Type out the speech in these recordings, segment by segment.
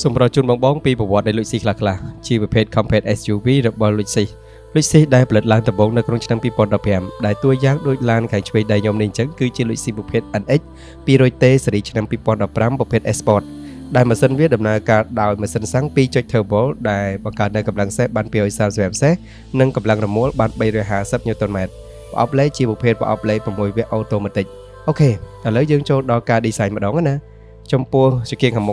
สมรจุนบองปีประวัติในลุยซีคลาคลาชีวเพศคอมเพลต SUV ระบอลลุยซีได้เปิดลานตะบงในกรุงเทพปีปอนด์ดาวแพมได้ตัวอย่างโดยลานแข่งช่วยได้ยอมในจังคือชีลุยซีบุเพศอันเอ็กปีโรยเตสรีชนปีปอนด์ดาวพรัมประเภทเอสปอร์ตได้มาเส้นเวียดดำเนินการดาวมาเส้นสังปีจอยเทอร์โบได้ประกาศในกำลังเซบันเปียวซาร์แบบเซนั่งกำลังระโมบันใบเรือหาซับนิวตันเมตรออฟเลชีบุเพศออฟเลประมวยเวออโตเมติกโอเคแต่แล้วยังโจดอการดีไซน์มาดองนะจมปัวจะเกี่ยงห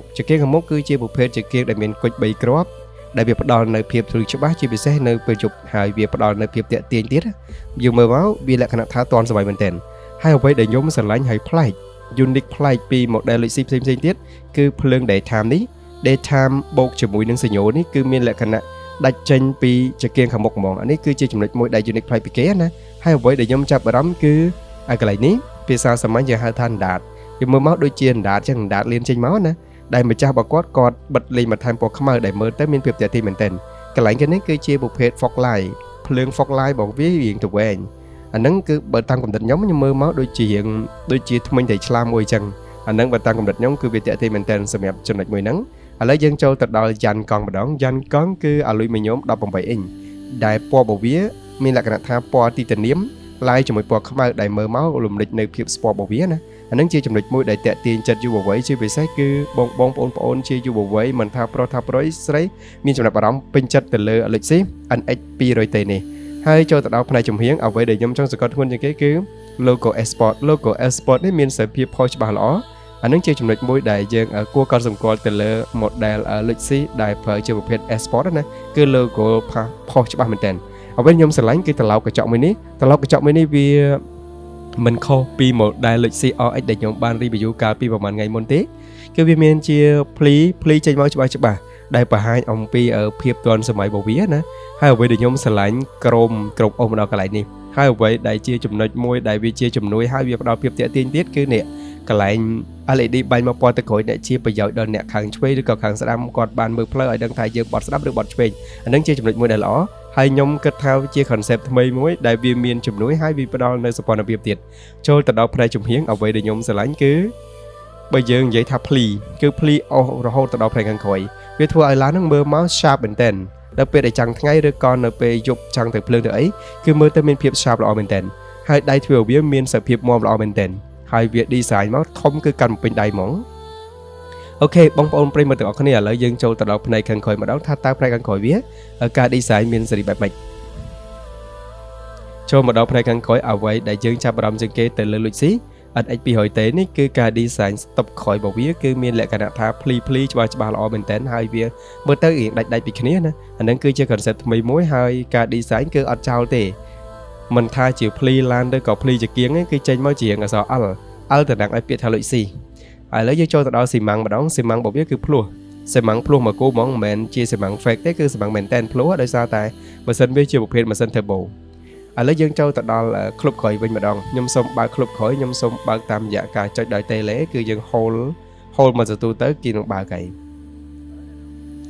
มกคือชีบุเพศจะเกี่ยงได้เป็นกุญใบกรอบได้เบียบดอนในเพียบถือฉบับชีบิเซในเปิดจุบหายเบียบดอนในเพียบเตะเตียงติดอยู่เมื่อว้าววีและขณะท้าตอนสบายมันเต้นให้เอาไว้ได้ยมสลายให้พลายยูนิคพลายปีหมดได้เลยซิมติดคือเพลิงได้ทำนี้ได้ทำโบกจมูกหนึ่งสยโยนี่คือมีและขณะได้เจนปีจะเกี่ยงขมกมองอันนี้คือจีจุดมวยได้ยูนิคพลายปีเก๋นะให้เอาไว้ได้ยมจับร้ำคืออะไรนี้ปีศาจสมัยจะหาทานดาดอยู่เมื่อเมาส์โดยเจียนดาดจังดาดเลียนเชงเมาส์นะได้มาจ้าบอกกอดบัดเลยมาทำปอกขมาได้เมื่อแต่มีเพียบแต่ที่เหมือนเต้นกระไหลกันนี้คือเชียบุเพศฟอกไลเพลิงฟอกไลบอกวิอย่างถูกแหวนอันนั้นคือเปิดตามกำหนดย้อมยังเมื่อเมาส์โดยเจียทำไมได้ชลามวยจังอันนั้นเปิดตามกำหนดย้อมคือเพียบแต่ที่เหมือนเต้นสมัยจนหนักมวยนั้นอะไรยังโจตัดดาวยันกองมาดองยันกองคืออลุยไม่ย้อมดาวปมไปเองได้ปอบวิมีหลักขณะท่าปอตีตะเนียมไล่จมูกปอกขมาได้เมื่อเมาส์หลุมเด็กในเพียบสปอร์บวินะอันนั้นเชื่อจำนวนมวยได้แตะตีนจัดอยู่บ่ไว้ชื่อไปใช้คือบองปอนเชื่ออยู่บ่ไว้มันทาโปรใช้มีจำนวนประดมเป็นจัดแต่เลยอะไรสิอันเอ็กปีโรยเตนี่ให้โจตัดเอาภายในจมเฮียงเอาไว้ได้ย่อมช่องสกัดทุนอย่างเก๋คือโลโก้เอสปอร์ตนี่มีสายพิบพอชบาล้ออันนั้นเชื่อจำนวนมวยได้ยังกัวการสมกอลแต่เลยหมดได้ลิซิได้เผยเชื่อประเภทเอสปอร์ตนะคือโลโก้พอชบาเหมือนกันเอาไว้ย่อมสลายคือตะเลาะกระเจาะมือนี้วีมันเข้าปีหมดได้เลยซีอเอ็กได้ยงบ้านรีวิวการปีประมาณไงมนติคือวิเมนเชียพลีใจมาฉบับได้ประหารองปีเพียบตอนสมัยบวีนะให้เอาไว้ได้ยงสลายกรมอมดอกอะไรนี่ให้เอาไว้ได้เชียจุ่มน้อยมวยได้วิเชียจุ่มน้อยให้เวียบดาวเพียบเตะตีนติดคือเนี่ยกลายอะไรดีใบมาปอตะโขยเนี่ยเชียประโยชน์โดนเนี่ยขังช่วยหรือกับขังสลัมกอดบานมือเพลย์ดังไทยเยอะบอดสลับหรือบอดช่วยอันนั้นเชียจุ่มน้อยมวยได้หรอให้ยมกระทาเชียคอนเซปต์ทำไมมวยได้เวียนเมียนจุ่มน้อยให้วีประดอนในสปอนเบียบติดโจตัดดอกพลายจุ่มเฮียงเอาไว้ได้ยมสลายคือใบเยิงใหญ่ทับพลีคือพลีเอาเราตัดดอกพลายกันคอยเวทัวไอร้านนั่งเบอร์มาชาเป็นเต้นแล้วเป็นไอจังทั้งไงหรือก่อนเราไปยกจังแต่เพลิงเดี๋ยวคือเมื่อแต่เมียนเพียบชาเราเป็นเต้นให้ได้เถื่อเวียนเมียนใส่เพียบมอมเราเป็นเต้นให้เวียดีไซน์มาทอมคือกันเป็นไดหมองโอเคบางปอนปริมาถึงออกเนี่ยแล้วยังโจตัดดอกในกันคอยมาดองท่าตาพลายกันคอยเวียการดีไซน์เมียนสรีแบบใหม่โชว์มาดอกพลายกันคอยเอาไว้ได้ยังจับรำจึงเกตแต่เลยลุยซีอันไอปีหอยเตนี่คือการดีไซน์ตบคอยบอกเวียคือเมียนแหละขณะท่าพลีจะมาเราเป็นเต้นให้เวียเมื่อเตอร์อีกได้ปีนี้นะอันนั้นคือจะคอนเซ็ปต์ไม่ม้วยให้การดีไซน์คืออัดเจ้าเตมันท่าจิ๋วพลีลานด้วยกับพลีจะเกี้ยงนี่คือใจมาเจียงกับสาวอัลแต่ดังไอเปียทาลุยซีแล้วยังโจตัดเอาสีมังมาดองสีมังบอกว่าคือพลัวสีมังพลัวมากู้มองเหม็นจีสีมังเฟกได้คือสีมังเหม็นเต้นพลัวโดยซาแต่มาเส้นวิจิบุเพนมาเส้นเทอร์โบแล้วยังโจตัดเอาคลุกข่อยเป็นมาดองยำส้มบาคลุกข่อยยำส้มบาตามยาการจอยได้เตะเละคือยังโฮลมาจะตูเตอร์กินบาไก่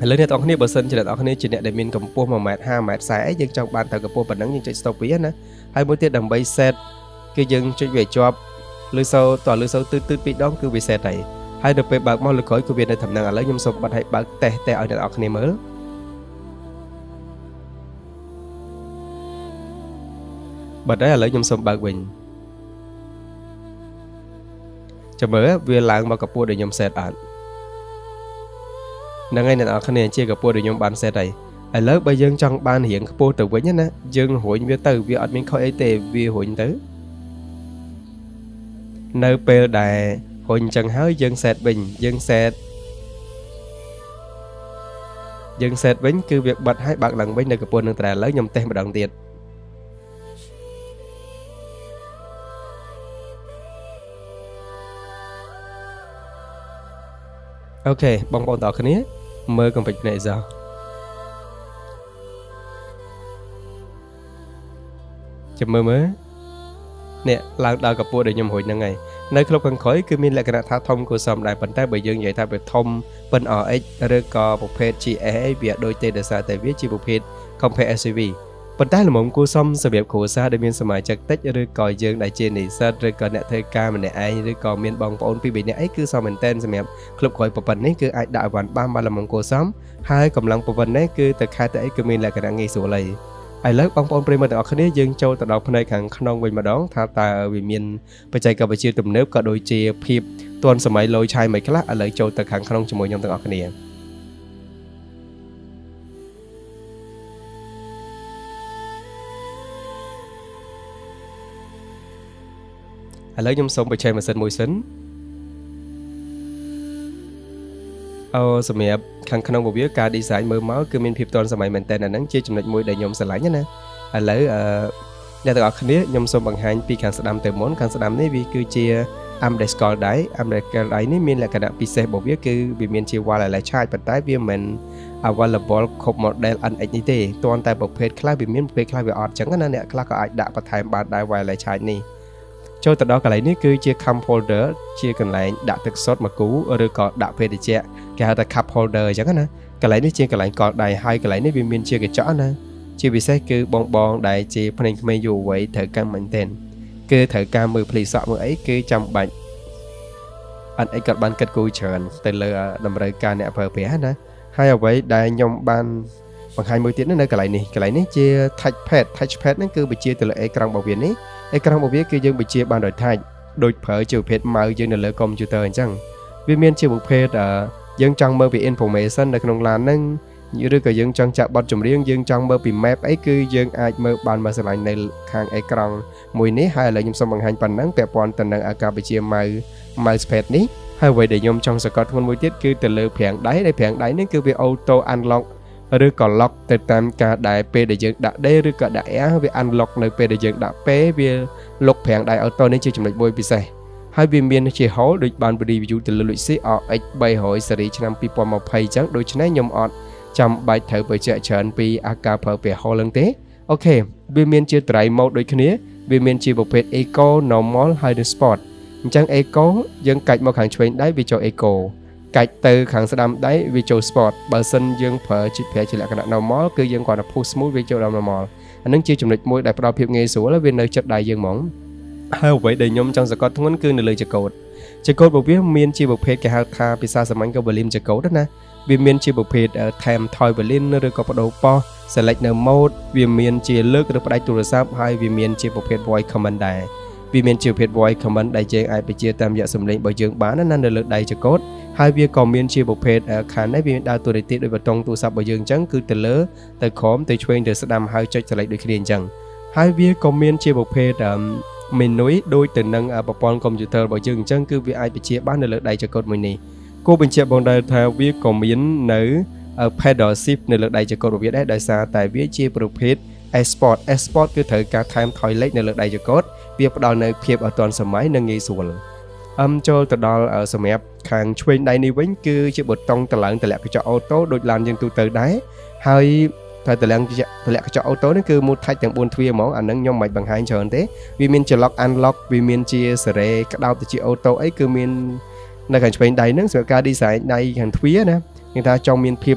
แล้วเนี่ยตอนนี้เบอร์เซนจะได้ตอนนี้จีเนี่ยได้มินกับปูมา5 เมตรสายยังจังบานแต่กับปูปนังยังจะสต็อปปี้นะให้มือเตี้ยดำใบเซตคือยังจะเวจอบลือเซาต่อลือเซาตื้อปีดองคือวิเศษไหนให้เดินไปบากมอลคอยคือเวียนในทำนางแล้วยมสมบัติให้บากแต่เอาเดินออกในมือบัดได้แล้วยมสมบากวิ่งจะเหมือเวียนล้างมากับปูเดินยมเศษอ่านนั่งไงในออกคะแนนเชี่ยกับปูเดินยมบานเศษไหนแล้วใบยังจังบานเหียงปูตัวไว้เนี่ยนะยังหัวเวียตื้อเวียอัดมินคอยไอเตเวียหัวตื้อในเปลได้hồi chẳng háo dân sệt bánh cứ việc bật hai bạn lần bánh này của buồn tại lấy nhầm tên mà đồng tiền ok bong bóng tỏ cái này mơ công việc này giờ chậm mơ mới nè là đàoกับปูเดี๋ยวยมหุ่นยังไงในครบกันคอยคือมีลักษณะท่าทอมกุศลได้ปันแต่ใบยืนใหญ่ท่าแบบทอมเป็นเอ็กเรือกอบุเพจีเอเบียโดยเตเดซาแต่วิจิบุเพคอมเพล SUV ប៉ុន្តែល្មមគួរសមសម្រាប់គ្រួសារដែលមានសមាជិកតិចឬក៏យើងដែលជានិស្សិតឬក៏អ្នកធ្វើការម្នាក់ឯងឬក៏មានបងប្អូនពីរបីនាក់អីគឺសមមែនតើសម្រាប់ក្លឹបក្រោយប្រព័ន្ធនេះគឺអាចដាក់អវ៉ាន់បានល្មមគួរសមហើយកម្លាំងប្រព័ន្ធនេះគឺទៅខែទៅអីគឺមានលក្ខណៈងាយស្រួលហើយឥឡូវបងប្អូនប្រិយមិត្តទាំងអស់គ្នាយើងចូលទៅដល់ផ្នែកខាងក្នុងវិញម្ដងថាតើវាមានបច្ចេកវិទ្យាទំនើបក៏ដូចជាភាពទាន់សម័យលយឆាយមិនខ្លះឥឡូវចូលទៅខាងក្នុងជាមួយខ្ញុំទាំងអស់គ្នាឥឡូវខ្ញុំសូមបញ្ចេញម៉ាស៊ីនមួយសិនសម្រាប់ខាងក្នុងវាការ design មើលមកគឺមានភាពទាន់សម័យមែនតើអាហ្នឹងជាចំណុចមួយដែលខ្ញុំស្រឡាញ់ណាឥឡូវអ្នកទាំងអស់គ្នាខ្ញុំសូមបង្ហាញពីខាងស្ដាំទៅមុនខាងស្ដាំនេះវាគឺជា Amdescal ដៃ Amdescal ដៃនេះមានលក្ខណៈពិសេសរបស់វាគឺវាមានជា wireless charge ប៉ុន្តែវាមិន available គ្រប់ model NX នេះទេទាន់តែប្រភេទខ្លះវាមានប្រភេទខ្លះវាអត់ចឹងណាអ្នកខ្លះក៏អាចដាក់បន្ថែមបានដែរ wireless charge នេះចូលទៅដល់កន្លែងនេះគឺជា cup holder ជាកន្លែងដាក់ទឹកសុទ្ធមកគូឬក៏ដាក់ភេទជ្ជៈគេហៅថា cup holder អញ្ចឹងណាកន្លែងនេះជាកន្លែងកលដៃហើយកន្លែងនេះវាមានជាកញ្ចក់ណាជាពិសេសគឺបងដែលជាភ្នែកក្មេងយុវវ័យត្រូវការមែនទែនគឺត្រូវការមើលភ្លីសក់មើលអីគឺចាំបាច់អត់អីក៏បានគិតគូរច្រើនទៅលើតម្រូវការអ្នកប្រើប្រាស់ណាហើយអ្វីដែលខ្ញុំបានបង្ហាញមួយទៀតនៅកន្លែងនេះជា touchpad ហ្នឹងគឺបញ្ជាទៅលើអេក្រង់របស់វានេះអេក្រង់របស់វាគឺយើងបញ្ជាបានដោយ touch ដូចប្រើជាប្រភេទ mouse យើងនៅលើ computer អញ្ចឹងវាមានជាប្រភេទយើងចង់មើលពី information នៅក្នុងឡានហ្នឹងឬក៏យើងចង់ចាក់បទចម្រៀងយើងចង់មើលពី map អីគឺយើងអាចមើលបានមកស្រឡាញ់នៅខាងអេក្រង់មួយនេះហើយឥឡូវខ្ញុំសូមបង្ហាញប៉ុណ្ណឹងពាក់ព័ន្ធទៅនឹងអាការបញ្ជា mousepad នេះហើយអ្វីដែលខ្ញុំចង់សង្កត់ធ្ងន់មួយទៀតគឺទៅលើប្រាំងដៃដែលប្រាំងដៃនេះគឺវា auto unlock ឬក៏ lock ទៅតាមការដែលពេលដែលយើងដាក់ D ឬក៏ដាក់ R វា unlock នៅពេលដែលយើងដាក់ P វា lock ប្រាំងដៃ auto នេះជាចំណុចមួយពិសេសហើយវាមានជា hole ដូចបាន review ទៅលើ Luxi RX 300 series ឆ្នាំ2020អញ្ចឹងដូច្នេះខ្ញុំអត់ចាំបាច់ត្រូវបញ្ជាក់ច្រើនពីអាការប្រើប្រាស់ hole ហ្នឹងទេអូខេវាមានជា dry mode ដូចគ្នាវាមានជាប្រភេទ eco normal ហើយនិង sport អញ្ចឹង eco យើងកាច់មកខាងឆ្វេងដៃវាចូល eco កាច់ទៅខាងស្ដាំដៃវាចូល sport បើសិនយើងប្រើជាលក្ខណៈ normal គឺយើងគ្រាន់តែ push smooth វាចូលដល់ normal អានឹងជាចំណុចមួយដែលផ្ដល់ភាពងាយស្រួលវានៅចិត្តដៃយើងហ្មងហើយអ្វីដែលខ្ញុំចង់សង្កត់ធ្ងន់គឺនៅលើចង្កូតរបស់វាមានជាប្រភេទគេហៅថាភាសាសាមញ្ញក៏ volume ចង្កូតណាវាមានជាប្រភេទ time toy volume ឬក៏បដូរប៉ុស select នៅ mode វាមានជាលើកឬផ្ដាច់ទូរស័ព្ទហើយវាមានជាប្រភេទ voice command ដែរវាមានជាប្រភេទ voice command ដែលយើងអាចបញ្ជាតាមរយៈសំឡេងរបស់យើងបានណានៅលើដៃចង្កូតហើយវាក៏មានជាប្រភេទខាងនេះវាមានដើរតួនាទីដូចបតុងទូរស័ព្ទរបស់យើងអញ្ចឹងគឺទៅលើទៅក្រោមទៅឆ្វេងទៅស្ដាំហើយចុច select ដូចគ្នាអញ្ចឹងហើយវាក៏មានជាប្រភេទmenu ដូចទៅនឹងប្រព័ន្ធកុំព្យូទ័ររបស់យើងអញ្ចឹងគឺវាអាចបញ្ជាបាននៅលើដៃចង្កូតមួយនេះគួរបញ្ជាក់បងដែរថាវាក៏មាននៅ pedal shift នៅលើដៃចង្កូតរបស់វាដែរដោយសារតែវាជាប្រភេទ Sport គឺត្រូវការថែមថយលេខនៅលើដៃចង្កូតវាផ្ដល់នៅភាពអត់ទាន់សម័យនិងងាយស្រួលចូលទៅដល់សម្រាប់ខាងឆ្វេងដៃនេះវិញគឺជាប៊ូតុងតម្លើងតម្លាក់កញ្ចក់អូតូដូចឡានយើងទូទៅដែរហើយតែតម្លាក់កញ្ចក់អូតូនេះគឺមូលថៃទាំង4ទ្វារហ្មងអានឹងខ្ញុំមិនបង្ហាញច្រើនទេវាមានជា lock unlock វាមានជាសេរីក្តោបទៅជាអូតូអីគឺមាននៅខាងឆ្វេងដៃហ្នឹងសម្រាប់ការ design ដៃខាងទ្វារណាគេថាចង់មានភាព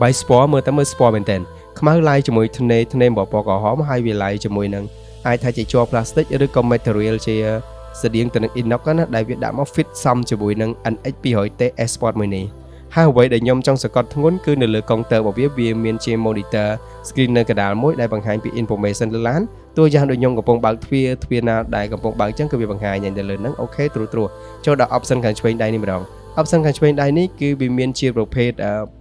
បាយស្ពណ៌មើលស្ពណ៌មែនតើខ្មៅឡាយជាមួយធ្នេបពណ៌ក្រហមហើយវាឡាយជាមួយនឹងអាចថាជាជ័រ plastic ឬក៏ material ជាស្តៀងទៅនឹង inox ណាដែលវាដាក់មក fit សមជាមួយនឹង NX 200T Sport មួយនេះហើយអ្វីដែលខ្ញុំចង់សង្កត់ធ្ងន់គឺនៅលើកុងទ័ររបស់វាមានជា monitor screen នៅកណ្ដាលមួយដែលបង្ហាញពី information លើឡានតួយ៉ាងដូចខ្ញុំកំពុងបើកទ្វារណាដែលកំពុងបើកអញ្ចឹងគឺវាបង្ហាញនៅលើហ្នឹងអូខេត្រួសចូលដល់ option ខាងឆ្វេងដៃនេះម្ដង option ខាងឆ្វេងដៃនេះគឺវាមានជាប្រភេទ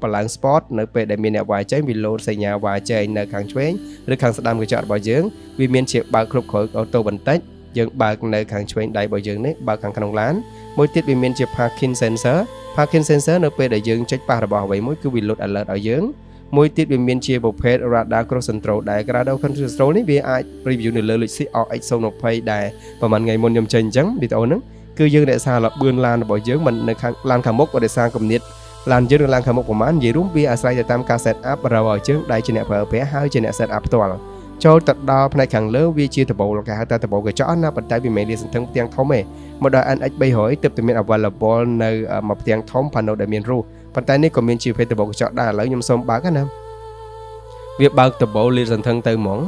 បលាំង sport នៅពេលដែលមានអ្នកវាយចេញវា load សញ្ញាវាយចេញនៅខាងឆ្វេងឬខាងស្ដាំកញ្ចក់របស់យើងវាមានជាបើកគ្រប់គ្រងអូតូបន្តិចយើងបើកនៅខាងឆ្វេងដៃរបស់យើងនេះបើកខាងក្នុងឡានមួយទៀតវាមានជា parking sensor នៅពេលដែលយើងចុចប៉ះរបស់អ្វីមួយគឺវា load alert ឲ្យយើងមួយទៀតវាមានជាប្រភេទ radar cruise control ដែល radar cruise control នេះវាអាច review នៅលើ Luxi RX 020ដែលប្រហែលថ្ងៃមុនខ្ញុំចេញអញ្ចឹងវីដេអូហ្នឹងគឺយើងរក្សាល្បឿនឡានរបស់យើងមិននៅខាងឡានខាងមុខក៏រក្សាគំនិតឡានយើងនៅឡានខាងមុខប្រហែលនិយាយរួមវាអាស្រ័យទៅតាមការ set up របស់យើងដែលជាអ្នកប្រើប្រាស់ហើយជាអ្នក set up ផ្ទាល់ចូលទៅដល់ផ្នែកខាងលើវាជាដបូលគេហៅថាដបូលកញ្ចក់ណាប៉ុន្តែវាមិនមានសន្ធឹងផ្ទាំងធំទេមកដល់ NX 300ទើបតែមាន available នៅមួយផ្ទាំងធំ panel ដែលមានរੂប៉ុន្តែនេះក៏មានជាភេទដបូលកញ្ចក់ដែរឥឡូវខ្ញុំសូមបើកណា វាបើកដបូលលាតសន្ធឹងទៅហ្មង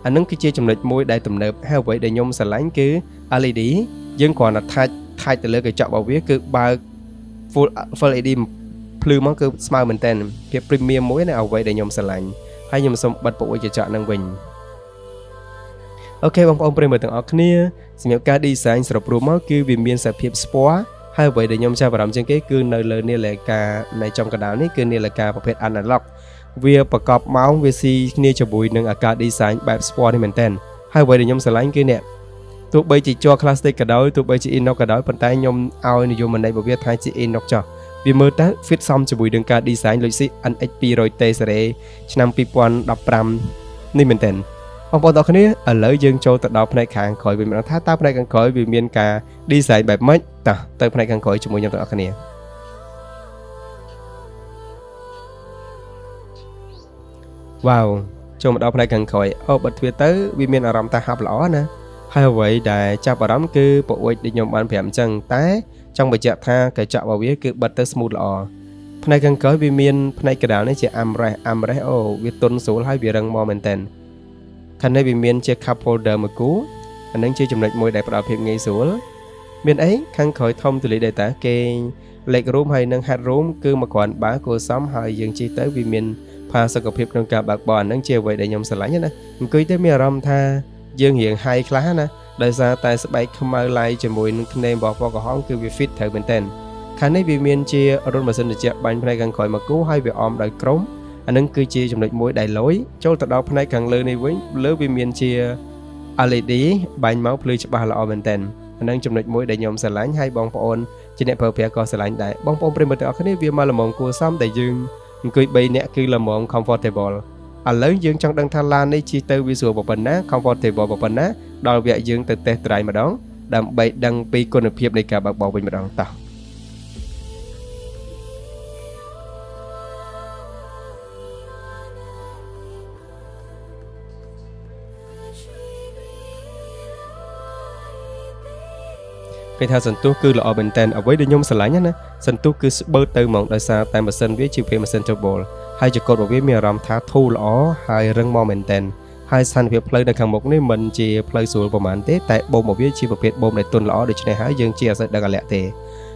អានឹងគឺជាចំណុចមួយដែលទំនើបហើយអ្វីដែលខ្ញុំស្រឡាញ់គឺ LED យើងគ្រាន់តែថាច់ទៅលើកញ្ចក់របស់វាគឺបើក full LED ភ្លឺមកគឺស្មើមែនតើភាព premium មួយនៅអ្វីដែលខ្ញុំស្រឡាញ់ហើយខ្ញុំសូមបិទពពួកកញ្ចក់នឹងវិញអូខេបងប្អូនប្រិយមិត្តទាំងអស់គ្នាសម្រាប់ការ design សរុបរួមមកគឺវាមានសភាពស្ពណ៌ហើយអ្វីដែលខ្ញុំចាប់អារម្មណ៍ជាងគេគឺនៅលើនាឡិកានៃចំកណ្ដាលនេះគឺនាឡិកាប្រភេទ analog វាប្រកបម៉ោងវាស៊ីគ្នាជាមួយនឹងអាការ design បែបស្ពណ៌នេះមែនតើហើយអ្វីដែលខ្ញុំស្រឡាញ់គឺនេះទោះបីជាជ័រ plastic ក៏ដោយទោះបីជា inox ក៏ដោយប៉ុន្តែខ្ញុំឲ្យនិយមន័យរបស់វាថាជា inox ចុះវាមើលទៅ fit សមជាមួយនឹងការ design Luxi NX 200T series ឆ្នាំ2015នេះមែនតើបងប្អូនទាំងគ្នាឥឡូវយើងចូលទៅដល់ផ្នែកខាងក្រោយវិញម្ដងថាតើផ្នែកខាងក្រោយវាមានការ design បែបម៉េចតោះទៅផ្នែកខាងក្រោយជាមួយខ្ញុំទាំងអស់គ្នាវ៉ាវចូលមកដល់ផ្នែកខាងក្រោយអូបិទទ្វារទៅវាមានអារម្មណ៍ថាហាប់ល្អណាហើយអ្វីដែលចាប់អារម្មណ៍គឺប្រអួយដែលខ្ញុំបានប្រាប់អញ្ចឹងតែចង់បញ្ជាក់ថាកញ្ចក់របស់វាគឺបិទទៅ smooth ល្អផ្នែកខាងក្រោយវាមានផ្នែកកណ្ដាលនេះជា armrest អូវាទន់ស្រួលហើយវារឹងមាំមែនតើខាងនេះវាមានជា cup holder មួយគូអានឹងជាចំណុចមួយដែលផ្ដល់ភាពងាយស្រួលមានអីខាងក្រោយធំទូលាយដែរតាគេ leg room ហើយនិង head room គឺមកគ្រាន់បើគួរសមហើយយើងជិះទៅវាមានផាសុខភាពក្នុងការបើកបរអានឹងជាអ្វីដែលខ្ញុំស្រឡាញ់ណាអង្គុយទៅមានអារម្មណ៍ថាយើងរៀង high ខ្លះណាដោយសារតែស្បែកខ្មៅឡាយជាមួយនឹងធ្នេបរបស់ពណ៌ក្រហមគឺវា fit ត្រូវមែនតើខាងនេះវាមានជារន្ធម៉ាស៊ីនត្រជាក់បាញ់ផ្នែកខាងក្រោយមកគូហើយវាអមដោយក្រមអានឹងគឺជាចំណុចមួយដែលលយចូលទៅដល់ផ្នែកខាងលើនេះវិញលើវាមានជា LED បាញ់មកភ្លឺច្បាស់ល្អមែនតើអានឹងចំណុចមួយដែលខ្ញុំស្រឡាញ់ហើយបងប្អូនជាអ្នកប្រើប្រាស់ក៏ស្រឡាញ់ដែរបងប្អូនប្រិយមិត្តទាំងអស់គ្នាវាមកល្មមគួរសមដែលយើងអង្គុយ3នាក់គឺល្មម comfortable ឥឡូវយើងចង់ដឹងថាឡាននេះជិះទៅវាស្រួលប៉ុណ្ណា comfortable ប៉ុណ្ណាដល់វគ្គយើងទៅ test drive ម្ដងដើម្បីដឹងពីគុណភាពនៃការបើកបរវិញម្ដងតោះគេថាសន្ទុះគឺល្អមែនតើអ្វីដែលខ្ញុំស្រឡាញ់ណាសន្ទុះគឺស្បើទៅហ្មងដោយសារតែម៉ាស៊ីនវាជាម៉ាស៊ីន turbo ហើយចង្កូតរបស់វាមានអារម្មណ៍ថាធូរល្អហើយរឹងមាំមែនតើហើយស្ថានភាពផ្លូវនៅខាងមុខនេះមិនជាផ្លូវស្រួលប្រហែលទេតែបូមរបស់វាជាប្រភេទបូមដែលទន់ល្អដូច្នេះហើយយើងជាអត់សូវដឹងអាលាក់ទេ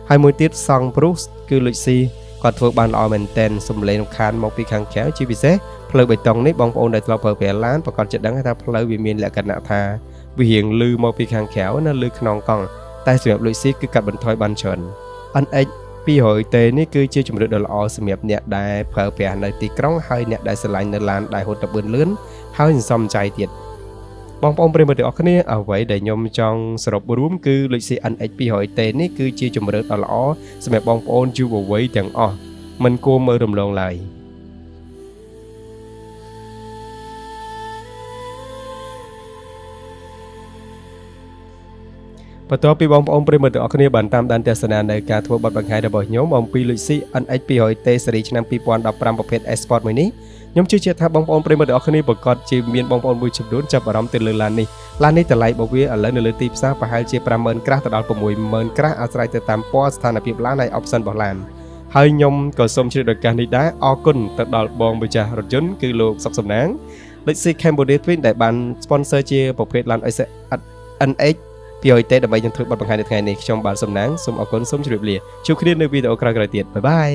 ហើយមួយទៀតសង់ព្រុសគឺលុចស៊ីគាត់ធ្វើបានល្អមែនតើសំឡេងរំខានមកពីខាងក្រៅជាពិសេសផ្លូវបេតុងនេះបងប្អូនដែលធ្លាប់ប្រើប្រាស់ឡានប្រកាសចិត្តដឹងថាផ្លូវវាមានលក្ខណៈថាវារៀងលឺមកពីខាងក្រៅណាលឺខ្នងកង់តែសម្រាប់លុយស៊ីគឺកាត់បន្ថយបានច្រើន NX 200T នេះគឺជាជម្រើសដ៏ល្អសម្រាប់អ្នកដែលប្រើប្រាស់នៅទីក្រុងហើយអ្នកដែលស្រឡាញ់នៅឡានដែលហត់តបឿនលឿនហើយសន្សំចៃទៀតបងប្អូនប្រិយមិត្តទាំងអស់គ្នាអ្វីដែលខ្ញុំចង់សរុបរួមគឺលុយស៊ី NX 200T នេះគឺជាជម្រើសដ៏ល្អសម្រាប់បងប្អូនយុវវ័យទាំងអស់មិនគួរមើលរំលងឡើយបន្ទាប់ពីបងប្អូនប្រិយមិត្តទាំងអស់គ្នាបានតាមដានទស្សនានៅការធ្វើបទបង្ហាញរបស់ខ្ញុំអំពី Luxi NX 200T series ឆ្នាំ2015ប្រភេទ Sport មួយនេះខ្ញុំជឿជាក់ថាបងប្អូនប្រិយមិត្តទាំងអស់គ្នាប្រកាសជាមានបងប្អូនមួយចំនួនចាប់អារម្មណ៍ទៅលើឡាននេះតម្លៃរបស់វាឥឡូវនៅលើទីផ្សារប្រហែលជា 50,000 ក្រាស់ទៅដល់ 60,000 ក្រាស់អាស្រ័យទៅតាមពណ៌ស្ថានភាពឡានហើយ option របស់ឡានហើយខ្ញុំក៏សូមជ្រាបដោយឱកាសនេះដែរអរគុណទៅដល់បងម្ចាស់រថយន្តគឺលោកសុកសំណាង Luxi Cambodia Twin ដែលបាន sponsor ជាប្រភេទឡាន NX 200T ដើម្បីយើងធ្វើបទបង្ហាញនៅថ្ងៃនេះខ្ញុំបាទសំណាងសូមអរគុណសូមជម្រាបលាជួបគ្នានៅវីដេអូក្រោយៗទៀតបាយបាយ